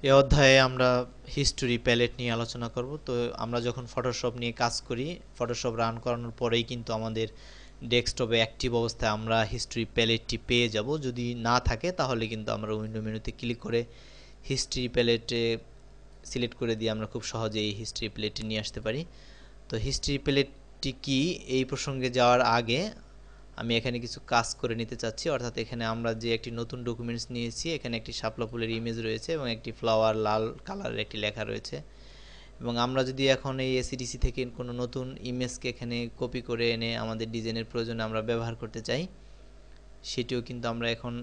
এই অধ্যায়ে আমরা হিস্টোরি প্যালেট নিয়ে আলোচনা করব। তো আমরা যখন ফটোশপ নিয়ে কাজ করি, ফটোশপ রান করানোর পরেই কিন্তু আমাদের ডেস্কটপে অ্যাক্টিভ অবস্থায় আমরা হিস্টোরি প্যালেটটি পেয়ে যাব। যদি না থাকে তাহলে কিন্তু আমরা উইন্ডো মেনুতে ক্লিক করে হিস্ট্রি প্যালেটে সিলেক্ট করে দিয়ে আমরা খুব সহজেই এই হিস্ট্রি প্যালেটটি নিয়ে আসতে পারি। তো হিস্ট্রি প্যালেটটি কি, এই প্রসঙ্গে যাওয়ার আগে আমি এখানে কিছু কাজ করে নিতে চাচ্ছি। অর্থাৎ এখানে আমরা যে একটি নতুন ডকুমেন্টস নিয়েছি, এখানে একটি শাপলা ফুলের ইমেজ রয়েছে এবং একটি ফ্লাওয়ার লাল কালারের একটি লেখা রয়েছে। এবং আমরা যদি এখন এই এসিডিসি থেকে কোনো নতুন ইমেজকে এখানে কপি করে এনে আমাদের ডিজাইনের প্রয়োজনে আমরা ব্যবহার করতে চাই, সেটিও কিন্তু আমরা এখন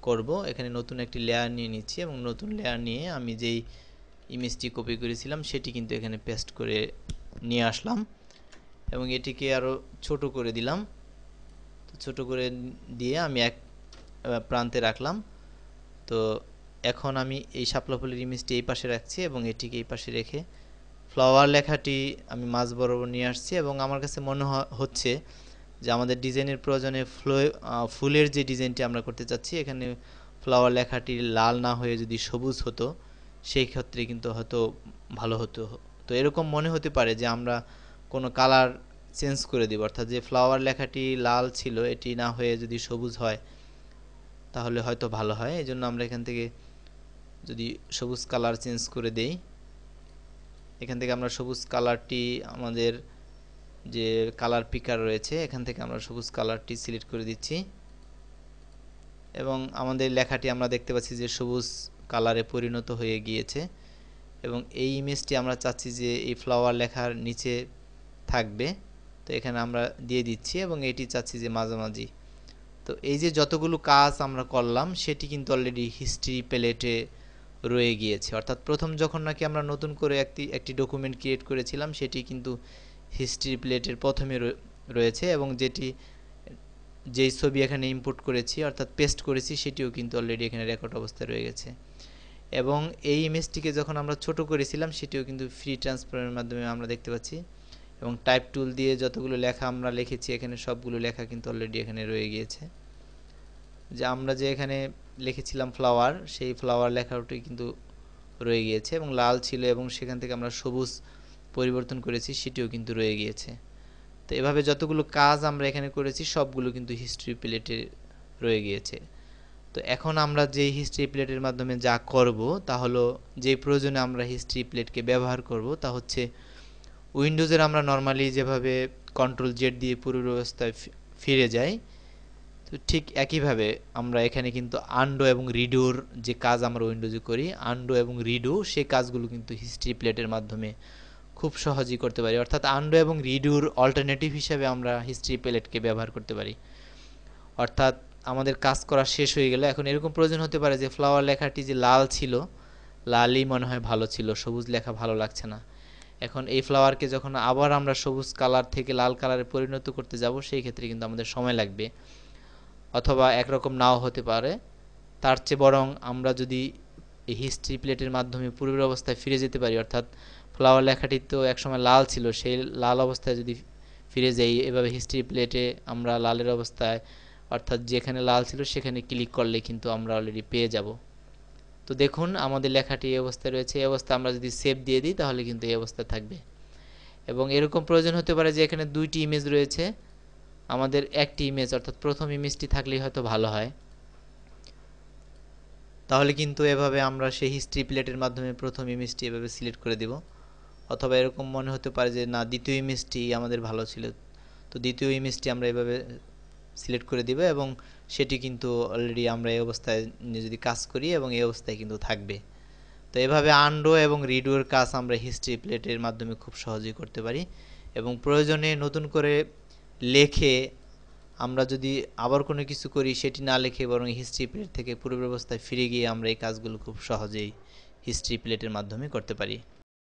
করব। এখানে নতুন একটি লেয়ার নিয়ে নিচ্ছি এবং নতুন লেয়ার নিয়ে আমি যেই ইমেজটি কপি করেছিলাম সেটি কিন্তু এখানে পেস্ট করে নিয়ে আসলাম এবং এটিকে আরও ছোট করে দিলাম। ছোট করে দিয়ে আমি এক প্রান্তে রাখলাম। তো এখন আমি এই শাপলা ফুলের ইমেজটি এই পাশে রাখছি এবং এটিকে এই পাশে রেখে ফ্লাওয়ার লেখাটি আমি মাঝ বরাবর নিয়ে আসছি এবং আমার কাছে মনে হচ্ছে যে আমাদের ডিজাইনের প্রয়োজনে ফুলের যে ডিজাইনটি আমরা করতে চাচ্ছি, এখানে ফ্লাওয়ার লেখাটি লাল না হয়ে যদি সবুজ হতো সেই ক্ষেত্রে কিন্তু হয়তো ভালো হতো। তো এরকম মনে হতে পারে যে আমরা কোনো কালার চেঞ্জ করে দিব, অর্থাৎ যে ফ্লাওয়ার লেখাটি লাল ছিল এটি না হয়ে যদি সবুজ হয় তাহলে হয়তো ভালো হয়। এই জন্য আমরা এখান থেকে যদি সবুজ কালার চেঞ্জ করে দেই, এখান থেকে আমরা সবুজ কালারটি আমাদের যে কালার পিকার রয়েছে এখান থেকে আমরা সবুজ কালারটি সিলেক্ট করে দিচ্ছি এবং আমাদের লেখাটি আমরা দেখতে পাচ্ছি যে সবুজ কালারে পরিণত হয়ে গিয়েছে। এবং এই ইমেজটি আমরা চাচ্ছি যে এই ফ্লাওয়ার লেখার নিচে থাকবে, তো এখানে আমরা দিয়ে দিচ্ছি এবং এটি চাচ্ছি যে মাঝামাঝি। তো এই যে যতগুলো কাজ আমরা করলাম সেটি কিন্তু অলরেডি হিস্ট্রি প্যালেটে রয়ে গিয়েছে। অর্থাৎ প্রথম যখন নাকি আমরা নতুন করে একটি ডকুমেন্ট ক্রিয়েট করেছিলাম সেটি কিন্তু হিস্ট্রি প্যালেটের প্রথমে রয়েছে এবং যেই ছবি এখানে ইম্পোর্ট করেছি অর্থাৎ পেস্ট করেছি সেটিও কিন্তু অলরেডি এখানে রেকর্ড অবস্থায় রয়ে গেছে। এবং এই ইমেজটিকে যখন আমরা ছোট করেছিলাম সেটিও কিন্তু ফ্রি ট্রান্সফারের মাধ্যমে আমরা দেখতে পাচ্ছি এবং টাইপ টুল দিয়ে যতগুলো লেখা আমরা লিখেছি এখানে সবগুলো লেখা কিন্তু অলরেডি এখানে রয়ে গিয়েছে। যে আমরা যে এখানে লিখেছিলাম ফ্লাওয়ার, সেই ফ্লাওয়ার লেখাটি কিন্তু রয়ে গিয়েছে এবং লাল ছিল এবং সেখান থেকে আমরা সবুজ পরিবর্তন করেছি সেটিও কিন্তু রয়ে গিয়েছে। তো এভাবে যতগুলো কাজ আমরা এখানে করেছি সবগুলো কিন্তু হিস্ট্রি প্লেটে রয়ে গিয়েছে। তো এখন আমরা যে হিস্ট্রি প্লেটের মাধ্যমে যা করব তা হলো, যে প্রয়োজনে আমরা হিস্ট্রি প্লেটকে ব্যবহার করব তা হচ্ছে উইন্ডোজের আমরা নর্মালি যেভাবে কন্ট্রোল জেড দিয়ে পূর্ব অবস্থায় ফিরে যাই, তো ঠিক একইভাবে আমরা এখানে কিন্তু আনডো এবং রিডোর যে কাজ আমরা উইন্ডোজে করি, আনডো এবং রিডো সেই কাজগুলো কিন্তু হিস্ট্রি প্লেটের মাধ্যমে খুব সহজেই করতে পারি। অর্থাৎ আনডো এবং রিডোর অল্টারনেটিভ হিসাবে আমরা হিস্ট্রি প্লেটকে ব্যবহার করতে পারি। অর্থাৎ আমাদের কাজ করা শেষ হয়ে গেলে এখন এরকম প্রয়োজন হতে পারে যে ফ্লাওয়ার লেখাটি যে লাল ছিল, লালই মনে হয় ভালো ছিল, সবুজ লেখা ভালো লাগছে না। এখন এই ফ্লাওয়ারকে যখন আবার আমরা সবুজ কালার থেকে লাল কালারে পরিণত করতে যাব সেই ক্ষেত্রে কিন্তু আমাদের সময় লাগবে, অথবা একরকম নাও হতে পারে। তার চেয়ে বরং আমরা যদি এই হিস্ট্রি প্লেটের মাধ্যমে পূর্বের অবস্থায় ফিরে যেতে পারি, অর্থাৎ ফ্লাওয়ার লেখাটি তো একসময় লাল ছিল, সেই লাল অবস্থায় যদি ফিরে যাই এভাবে হিস্ট্রি প্লেটে আমরা লালের অবস্থায়, অর্থাৎ যেখানে লাল ছিল সেখানে ক্লিক করলে কিন্তু আমরা অলরেডি পেয়ে যাব। তো দেখুন আমাদের লেখাটি এই অবস্থায় রয়েছে। এই অবস্থায় আমরা যদি সেভ দিয়ে দিই তাহলে কিন্তু এই অবস্থায় থাকবে। এবং এরকম প্রয়োজন হতে পারে যে এখানে দুইটি ইমেজ রয়েছে, আমাদের একটি ইমেজ অর্থাৎ প্রথম ইমেজটি থাকলেই হয়তো ভালো হয়। তাহলে কিন্তু এভাবে আমরা সেই হিস্ট্রি প্লেটের মাধ্যমে প্রথম ইমেজটি এভাবে সিলেক্ট করে দেব। অথবা এরকম মনে হতে পারে যে না, দ্বিতীয় ইমেজটি আমাদের ভালো ছিল, তো দ্বিতীয় ইমেজটি আমরা এভাবে সিলেক্ট করে দিব এবং সেটি কিন্তু অলরেডি আমরা এই অবস্থায় যদি কাজ করি এবং এই অবস্থায় কিন্তু থাকবে। তো এভাবে আনডো এবং রিডোর কাজ আমরা হিস্ট্রি প্লেটের মাধ্যমে খুব সহজেই করতে পারি। এবং প্রয়োজনে নতুন করে লেখে আমরা যদি আবার কোনো কিছু করি সেটি না লিখে বরং হিস্ট্রি প্লেট থেকে পূর্বের অবস্থায় ফিরে গিয়ে আমরা এই কাজগুলো খুব সহজেই হিস্ট্রি প্লেটের মাধ্যমে করতে পারি।